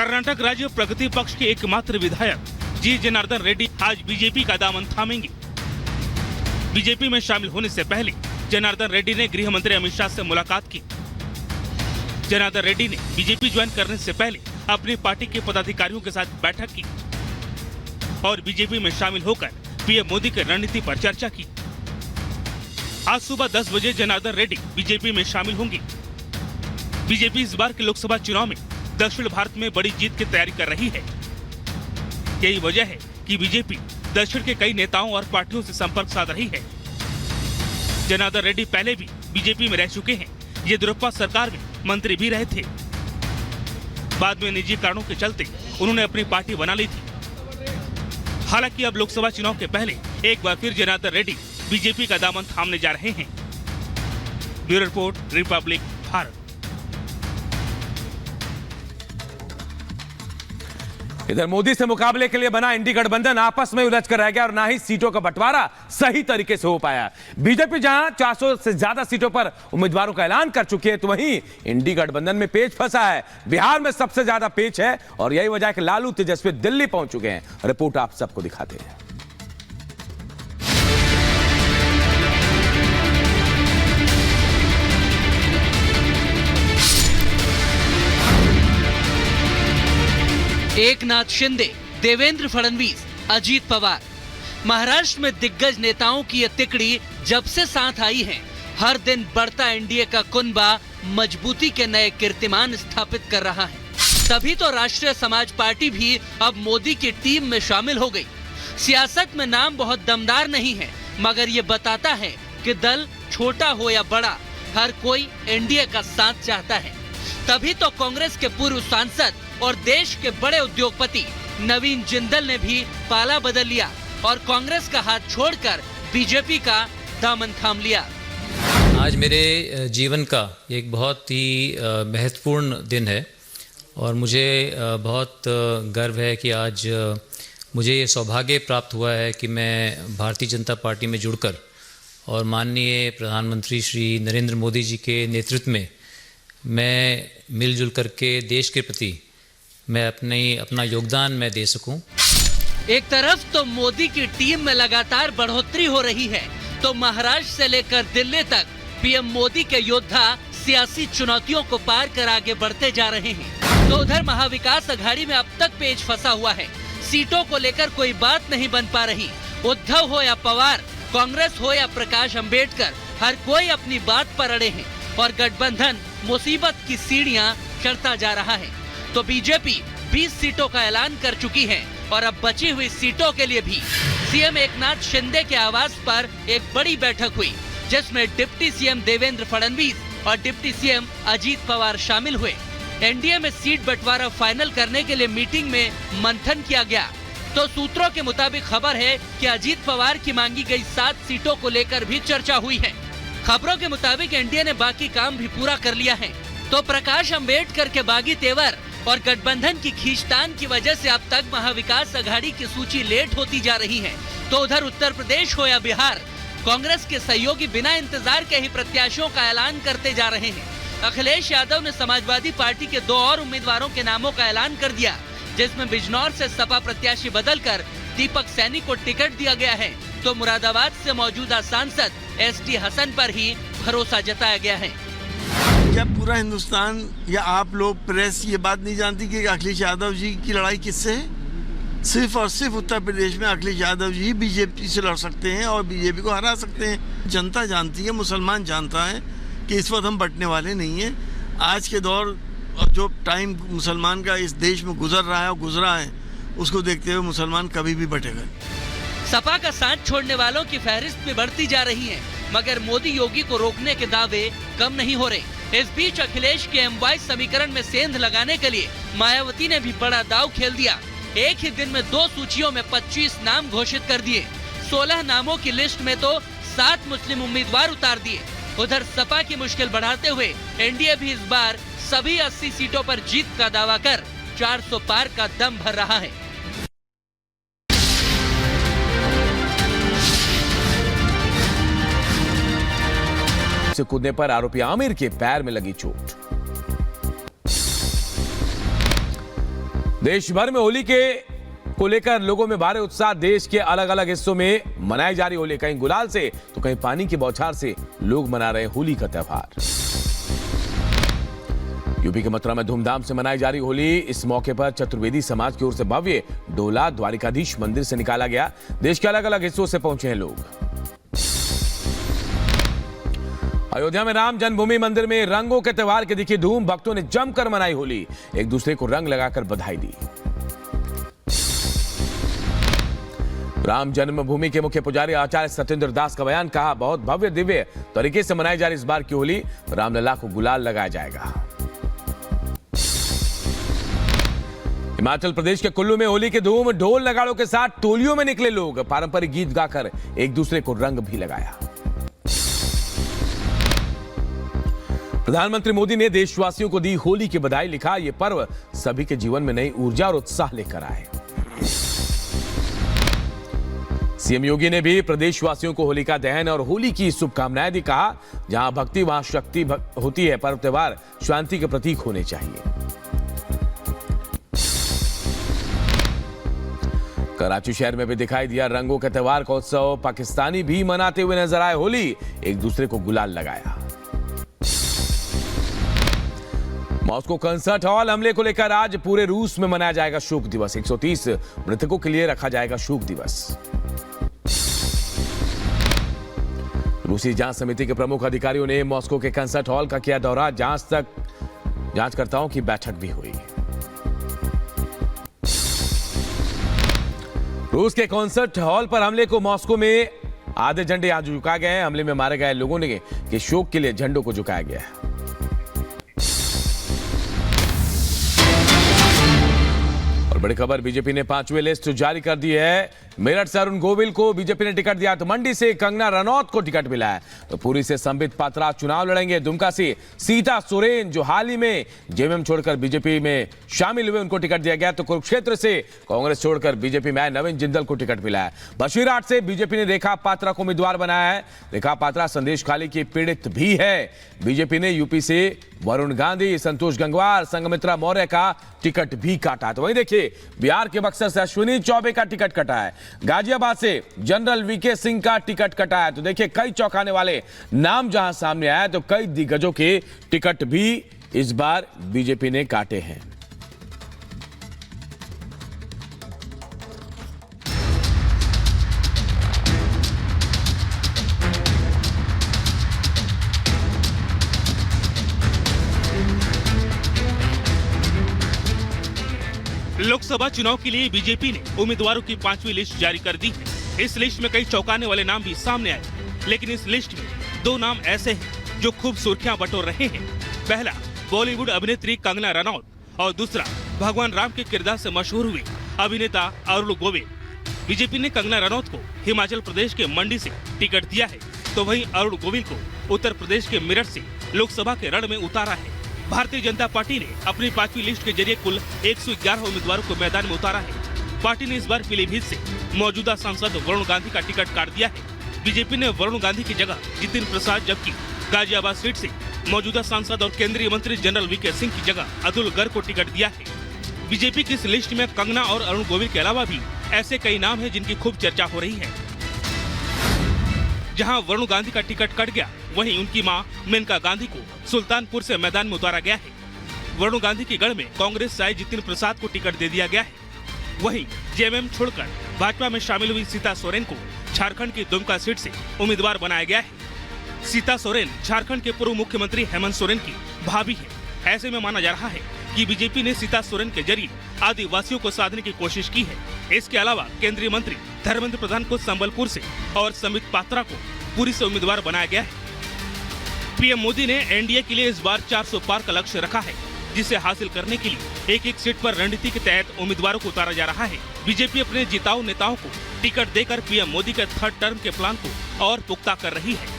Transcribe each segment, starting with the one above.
कर्नाटक राज्य प्रगति पक्ष के एकमात्र विधायक जी जनार्दन रेड्डी आज बीजेपी का दामन थामेंगे। बीजेपी में शामिल होने से पहले जनार्दन रेड्डी ने गृह मंत्री अमित शाह से मुलाकात की। जनार्दन रेड्डी ने बीजेपी ज्वाइन करने से पहले अपनी पार्टी के पदाधिकारियों के साथ बैठक की और बीजेपी में शामिल होकर पीएम मोदी की रणनीति पर चर्चा की। आज सुबह 10 बजे जनार्दन रेड्डी बीजेपी में शामिल होंगे। बीजेपी इस बार के लोकसभा चुनाव में दक्षिण भारत में बड़ी जीत की तैयारी कर रही है। यही वजह है कि बीजेपी दक्षिण के कई नेताओं और पार्टियों से संपर्क साध रही है। जनार्दन रेड्डी पहले भी बीजेपी में रह चुके हैं। येदियुरप्पा सरकार में मंत्री भी रहे थे। बाद में निजी कारणों के चलते उन्होंने अपनी पार्टी बना ली थी। हालांकि अब लोकसभा चुनाव के पहले एक बार फिर जनार्दन रेड्डी बीजेपी का दामन थामने जा रहे हैं। Bureau report, Republic Bharat. इधर मोदी से मुकाबले के लिए बना इंडी गठबंधन आपस में उलझ कर रह गया और ना ही सीटों का बंटवारा सही तरीके से हो पाया। बीजेपी जहां 400 से ज्यादा सीटों पर उम्मीदवारों का ऐलान कर चुकी है, तो वहीं इंडी गठबंधन में पेच फंसा है। बिहार में सबसे ज्यादा पेच है और यही वजह है कि लालू तेजस्वी दिल्ली पहुंच चुके हैं। रिपोर्ट आप सबको दिखाते हैं। एकनाथ शिंदे, देवेंद्र फडणवीस, अजीत पवार, महाराष्ट्र में दिग्गज नेताओं की ये तिकड़ी जब से साथ आई है, हर दिन बढ़ता एनडीए का कुनबा मजबूती के नए कीर्तिमान स्थापित कर रहा है। तभी तो राष्ट्रीय समाज पार्टी भी अब मोदी की टीम में शामिल हो गई। सियासत में नाम बहुत दमदार नहीं है, मगर ये बताता है कि दल छोटा हो या बड़ा, हर कोई एनडीए का साथ चाहता है। तभी तो कांग्रेस के पूर्व सांसद और देश के बड़े उद्योगपति नवीन जिंदल ने भी पाला बदल लिया और कांग्रेस का हाथ छोड़कर बीजेपी का दामन थाम लिया। आज मेरे जीवन का एक बहुत ही महत्वपूर्ण दिन है और मुझे बहुत गर्व है कि आज मुझे ये सौभाग्य प्राप्त हुआ है कि मैं भारतीय जनता पार्टी में जुड़कर और माननीय प्रधानमंत्री श्री नरेंद्र मोदी जी के नेतृत्व में मैं मिलजुल करके देश के प्रति मैं अपना योगदान मैं दे सकूं। एक तरफ तो मोदी की टीम में लगातार बढ़ोतरी हो रही है, तो महाराष्ट्र से लेकर दिल्ली तक पीएम मोदी के योद्धा सियासी चुनौतियों को पार कर आगे बढ़ते जा रहे हैं। तो उधर महाविकास अघाड़ी में अब तक पेच फंसा हुआ है। सीटों को लेकर कोई बात नहीं बन पा रही। उद्धव हो या पवार, कांग्रेस हो या प्रकाश अंबेडकर, हर कोई अपनी बात पर अड़े हैं और गठबंधन मुसीबत की सीढ़ियां चढ़ता जा रहा है। तो बीजेपी 20 सीटों का ऐलान कर चुकी है और अब बची हुई सीटों के लिए भी सीएम एकनाथ शिंदे के आवास पर एक बड़ी बैठक हुई, जिसमें डिप्टी सीएम देवेंद्र फडणवीस और डिप्टी सीएम अजीत पवार शामिल हुए। एनडीए में सीट बंटवारा फाइनल करने के लिए मीटिंग में मंथन किया गया। तो सूत्रों के मुताबिक खबर है कि अजीत पवार की मांगी गई 7 सीटों को लेकर भी चर्चा हुई है। खबरों के मुताबिक एनडीए ने बाकी काम भी पूरा कर लिया है। तो प्रकाश अंबेडकर के बागी तेवर और गठबंधन की खींचतान की वजह से अब तक महाविकास अघाड़ी की सूची लेट होती जा रही है। तो उधर उत्तर प्रदेश हो या बिहार, कांग्रेस के सहयोगी बिना इंतजार के ही प्रत्याशियों का ऐलान करते जा रहे हैं। अखिलेश यादव ने समाजवादी पार्टी के 2 और उम्मीदवारों के नामों का ऐलान कर दिया, जिसमें बिजनौर से सपा प्रत्याशी बदलकर दीपक सैनी को टिकट दिया गया है। तो मुरादाबाद से मौजूदा सांसद एसटी हसन पर ही भरोसा जताया गया है। क्या पूरा हिंदुस्तान या आप लोग प्रेस ये बात नहीं जानती कि अखिलेश यादव जी की लड़ाई किससे है? सिर्फ और सिर्फ उत्तर प्रदेश में अखिलेश यादव जी बीजेपी से लड़ सकते हैं और बीजेपी को हरा सकते हैं। जनता जानती है, मुसलमान जानता है कि इस वक्त हम बंटने वाले नहीं हैं। आज के दौर जो टाइम मुसलमान का इस देश में गुजर रहा है और गुजरा है, उसको देखते हुए मुसलमान कभी भी बटेगा। सपा का साथ छोड़ने वालों की फहरिस्त भी बढ़ती जा रही है, मगर मोदी योगी को रोकने के दावे कम नहीं हो रहे। इस बीच अखिलेश के एमवाई समीकरण में सेंध लगाने के लिए मायावती ने भी बड़ा दांव खेल दिया। एक ही दिन में 2 सूचियों में 25 नाम घोषित कर दिए। 16 नामों की लिस्ट में तो 7 मुस्लिम उम्मीदवार उतार दिए। उधर सपा की मुश्किल बढ़ाते हुए एनडीए भी इस बार सभी 80 सीटों पर जीत का दावा कर 400 पार का दम भर रहा है। से कूदने पर आरोपी आमिर के पैर में लगी चोट। देश भर में होली को लेकर लोगों में भारी उत्साह। देश के अलग अलग हिस्सों में मनाई जा रही होली, कहीं गुलाल से तो कहीं पानी की बौछार से लोग मना रहे होली का त्योहार। यूपी के मथुरा में धूमधाम से मनाई जा रही होली। इस मौके पर चतुर्वेदी समाज की ओर से भव्य डोला द्वारिकाधीश मंदिर से निकाला गया। देश के अलग अलग हिस्सों से पहुंचे हैं लोग। अयोध्या में राम जन्मभूमि मंदिर में रंगों के त्योहार की दिखी धूम। भक्तों ने जमकर मनाई होली, एक दूसरे को रंग लगाकर बधाई दी। राम जन्मभूमि के मुख्य पुजारी आचार्य सत्येंद्र दास का बयान, कहा बहुत भव्य दिव्य तरीके से मनाई जा रही इस बार की होली। रामलला को गुलाल लगाया जाएगा। हिमाचल प्रदेश के कुल्लू में होली की धूम। ढोल नगाड़ों के साथ टोलियों में निकले लोग, पारंपरिक गीत गाकर एक दूसरे को रंग भी लगाया। प्रधानमंत्री मोदी ने देशवासियों को दी होली की बधाई। लिखा, यह पर्व सभी के जीवन में नई ऊर्जा और उत्साह लेकर आए। सीएम योगी ने भी प्रदेशवासियों को होलिका दहन और होली की शुभकामनाएं दी। कहा, जहां भक्ति वहां शक्ति होती है। पर्व त्योहार शांति के प्रतीक होने चाहिए। कराची शहर में भी दिखाई दिया रंगों के त्योहार का उत्सव। पाकिस्तानी भी मनाते हुए नजर आए होली, एक दूसरे को गुलाल लगाया। मॉस्को कंसर्ट हॉल हमले को लेकर आज पूरे रूस में मनाया जाएगा शोक दिवस। 130 मृतकों के लिए रखा जाएगा शोक दिवस। रूसी जांच समिति के प्रमुख अधिकारियों ने मॉस्को के कंसर्ट हॉल का किया दौरा। जांचकर्ताओं की बैठक भी हुई। रूस के कॉन्सर्ट हॉल पर हमले को मॉस्को में आधे झंडे आज झुकाए गए हैं। हमले में मारे गए लोगों ने के शोक के लिए झंडों को झुकाया गया है। और बड़ी खबर, बीजेपी ने 5वीं लिस्ट जारी कर दी है। मेरठ से अरुण गोविल को बीजेपी ने टिकट दिया। तो मंडी से कंगना रनौत को टिकट मिला है। तो पुरी से संबित पात्रा चुनाव लड़ेंगे। दुमका से सीता सोरेन, जो हाल ही में जेएमएम छोड़कर बीजेपी में शामिल हुए, उनको टिकट दिया गया। तो कुरुक्षेत्र से कांग्रेस छोड़कर बीजेपी में आए नवीन जिंदल को टिकट मिला है। बशीरहाट से बीजेपी ने रेखा पात्रा को उम्मीदवार बनाया है। रेखा पात्रा संदेश खाली की पीड़ित भी है। बीजेपी ने यूपी से वरुण गांधी, संतोष गंगवार, संघमित्रा मौर्य का टिकट भी काटा। तो वहीं देखिए, बिहार के बक्सर से अश्विनी चौबे का टिकट कटा है। गाजियाबाद से जनरल वीके सिंह का टिकट कटा है। तो देखिए, कई चौंकाने वाले नाम जहां सामने आए, तो कई दिग्गजों के टिकट भी इस बार बीजेपी ने काटे हैं। लोकसभा चुनाव के लिए बीजेपी ने उम्मीदवारों की 5वीं लिस्ट जारी कर दी है। इस लिस्ट में कई चौंकाने वाले नाम भी सामने आए, लेकिन इस लिस्ट में 2 नाम ऐसे हैं जो खूब सुर्खियां बटोर रहे हैं। पहला, बॉलीवुड अभिनेत्री कंगना रनौत और दूसरा, भगवान राम के किरदार से मशहूर हुए अभिनेता अरुण गोविल। बीजेपी ने कंगना रनौत को हिमाचल प्रदेश के मंडी से टिकट दिया है, तो वहीं अरुण गोविल को उत्तर प्रदेश के मेरठ से लोकसभा के रण में उतारा है। भारतीय जनता पार्टी ने अपनी 5वीं लिस्ट के जरिए कुल 111 उम्मीदवारों को मैदान में उतारा है। पार्टी ने इस बार पीलीभीत से मौजूदा सांसद वरुण गांधी का टिकट काट दिया है। बीजेपी ने वरुण गांधी की जगह जितिन प्रसाद, जबकि गाजियाबाद सीट से मौजूदा सांसद और केंद्रीय मंत्री जनरल वीके सिंह की जगह अतुल गर्ग को टिकट दिया है। बीजेपी की इस लिस्ट में कंगना और अरुण गोविल के अलावा भी ऐसे कई नाम हैं जिनकी खूब चर्चा हो रही है। जहां वरुण गांधी का टिकट कट गया, वहीं उनकी मां मेनका गांधी को सुल्तानपुर से मैदान में उतारा गया है। वरुण गांधी के गढ़ में कांग्रेस से आए जितिन प्रसाद को टिकट दे दिया गया है। वहीं जेएमएम छोड़कर भाजपा में शामिल हुई सीता सोरेन को झारखंड की दुमका सीट से उम्मीदवार बनाया गया है। सीता सोरेन झारखंड के पूर्व मुख्यमंत्री हेमंत सोरेन की भाभी है। ऐसे में माना जा रहा है कि बीजेपी ने सीता सोरेन के जरिए आदिवासियों को साधने की कोशिश की है। इसके अलावा केंद्रीय मंत्री धर्मेंद्र प्रधान को संबलपुर से और संबित पात्रा को पुरी से उम्मीदवार बनाया गया है। पीएम मोदी ने एनडीए के लिए इस बार 400 पार का लक्ष्य रखा है, जिसे हासिल करने के लिए एक सीट पर रणनीति के तहत उम्मीदवारों को उतारा जा रहा है। बीजेपी अपने जिताऊ नेताओं को टिकट देकर पीएम मोदी के 3rd टर्म के प्लान को और पुख्ता कर रही है।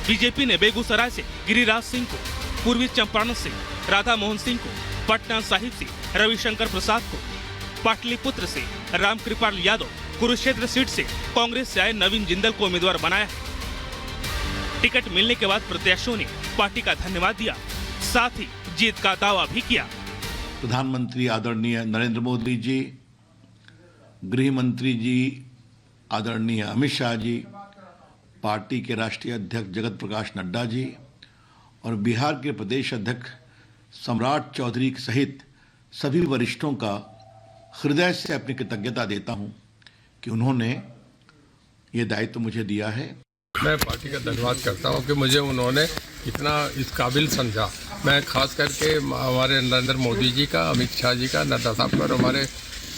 बीजेपी ने बेगूसराय से गिरिराज सिंह को, पूर्वी चंपारण से राधा मोहन सिंह को, पटना साहिब से रविशंकर प्रसाद को, पाटलिपुत्र से रामकृपाल यादव, कुरुक्षेत्र सीट से कांग्रेस से आए नवीन जिंदल को उम्मीदवार बनाया है। टिकट मिलने के बाद प्रत्याशियों ने पार्टी का धन्यवाद दिया, साथ ही जीत का दावा भी किया। प्रधानमंत्री आदरणीय नरेंद्र मोदी जी, गृह मंत्री जी आदरणीय अमित शाह जी, पार्टी के राष्ट्रीय अध्यक्ष जगत प्रकाश नड्डा जी और बिहार के प्रदेश अध्यक्ष सम्राट चौधरी सहित सभी वरिष्ठों का हृदय से अपनी कृतज्ञता देता हूं कि उन्होंने ये दायित्व मुझे दिया है। मैं पार्टी का धन्यवाद करता हूं कि मुझे उन्होंने इतना इस काबिल समझा। मैं खास करके हमारे नरेंद्र मोदी जी का, अमित शाह जी का, नड्डा साहब का और हमारे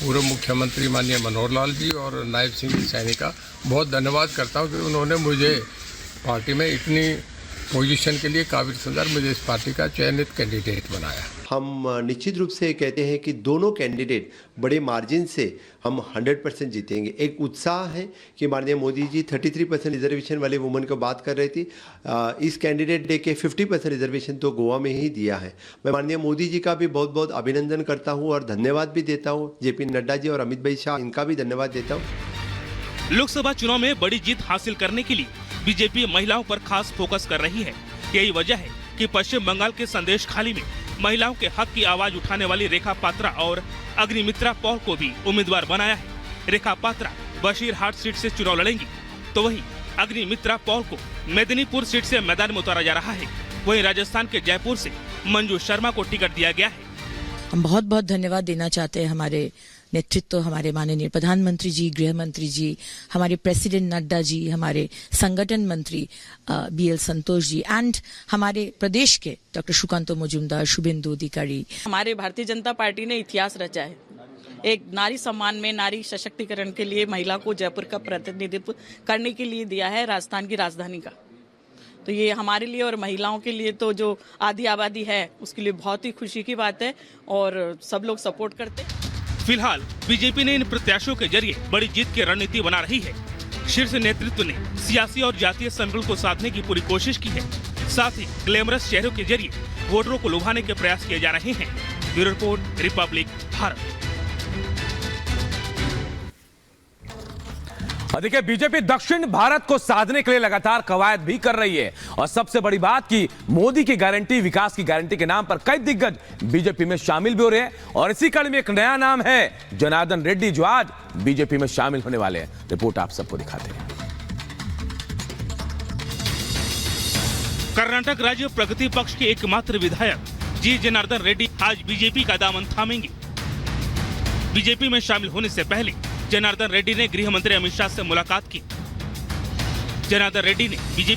पूर्व मुख्यमंत्री माननीय मनोहर लाल जी और नायब सिंह सैनी का बहुत धन्यवाद करता हूं कि उन्होंने मुझे पार्टी में इतनी पोजीशन के लिए काबिल समझा, मुझे इस पार्टी का चयनित कैंडिडेट बनाया। हम निश्चित रूप से कहते हैं कि दोनों कैंडिडेट बड़े मार्जिन से हम 100% जीतेंगे। एक उत्साह है कि माननीय मोदी जी 33% रिजर्वेशन वाले वुमेन को बात कर रही थी। इस कैंडिडेट डे के 50% रिजर्वेशन तो गोवा में ही दिया है। मैं माननीय मोदी जी का भी बहुत बहुत अभिनंदन करता हूँ और धन्यवाद भी देता हूँ। जेपी नड्डा जी और अमित भाई शाह, इनका भी धन्यवाद देता हूँ। लोकसभा चुनाव में बड़ी जीत हासिल करने के लिए बीजेपी महिलाओं पर खास फोकस कर रही है। यही वजह है कि पश्चिम बंगाल के संदेश खाली में महिलाओं के हक की आवाज उठाने वाली रेखा पात्रा और अग्निमित्रा पॉल को भी उम्मीदवार बनाया है। रेखा पात्रा बशीरहाट सीट से चुनाव लड़ेंगी, तो वहीं अग्निमित्रा पॉल को मेदिनीपुर सीट से मैदान में उतारा जा रहा है। वहीं राजस्थान के जयपुर से मंजू शर्मा को टिकट दिया गया है। हम बहुत बहुत धन्यवाद देना चाहते हैं हमारे नेतृत्व, हमारे माननीय प्रधानमंत्री जी, गृह मंत्री जी, हमारे प्रेसिडेंट नड्डा जी, हमारे संगठन मंत्री BL संतोष जी एंड हमारे प्रदेश के डॉक्टर सुकांतो मजुमदार, शुभेंदु अधिकारी। हमारे भारतीय जनता पार्टी ने इतिहास रचा है। एक नारी सम्मान में नारी सशक्तिकरण के लिए महिला को जयपुर का प्रतिनिधित्व करने के लिए दिया है, राजस्थान की राजधानी का। तो ये हमारे लिए और महिलाओं के लिए तो जो आधी आबादी है उसके लिए बहुत ही खुशी की बात है और सब लोग सपोर्ट करते हैं। फिलहाल बीजेपी ने इन प्रत्याशियों के जरिए बड़ी जीत की रणनीति बना रही है। शीर्ष नेतृत्व ने सियासी और जातीय संकुल को साधने की पूरी कोशिश की है। साथ ही ग्लैमरस चेहरों के जरिए वोटरों को लुभाने के प्रयास किए जा रहे हैं। Bureau report, Republic Bharat. देखिए, बीजेपी दक्षिण भारत को साधने के लिए लगातार कवायद भी कर रही है और सबसे बड़ी बात कि मोदी की गारंटी, विकास की गारंटी के नाम पर कई दिग्गज बीजेपी में शामिल भी हो रहे हैं और इसी कड़ी में एक नया नाम है जनार्दन रेड्डी, जो आज बीजेपी में शामिल होने वाले हैं। रिपोर्ट आप सबको दिखाते हैं। कर्नाटक राज्य प्रगति पक्ष के एकमात्र विधायक जी जनार्दन रेड्डी आज बीजेपी का दामन थामेंगे। बीजेपी में शामिल होने से पहले जनार्दन रेड्डी ने गृह मंत्री अमित शाह से मुलाकात की। जनार्दन रेड्डी ने बीजेपी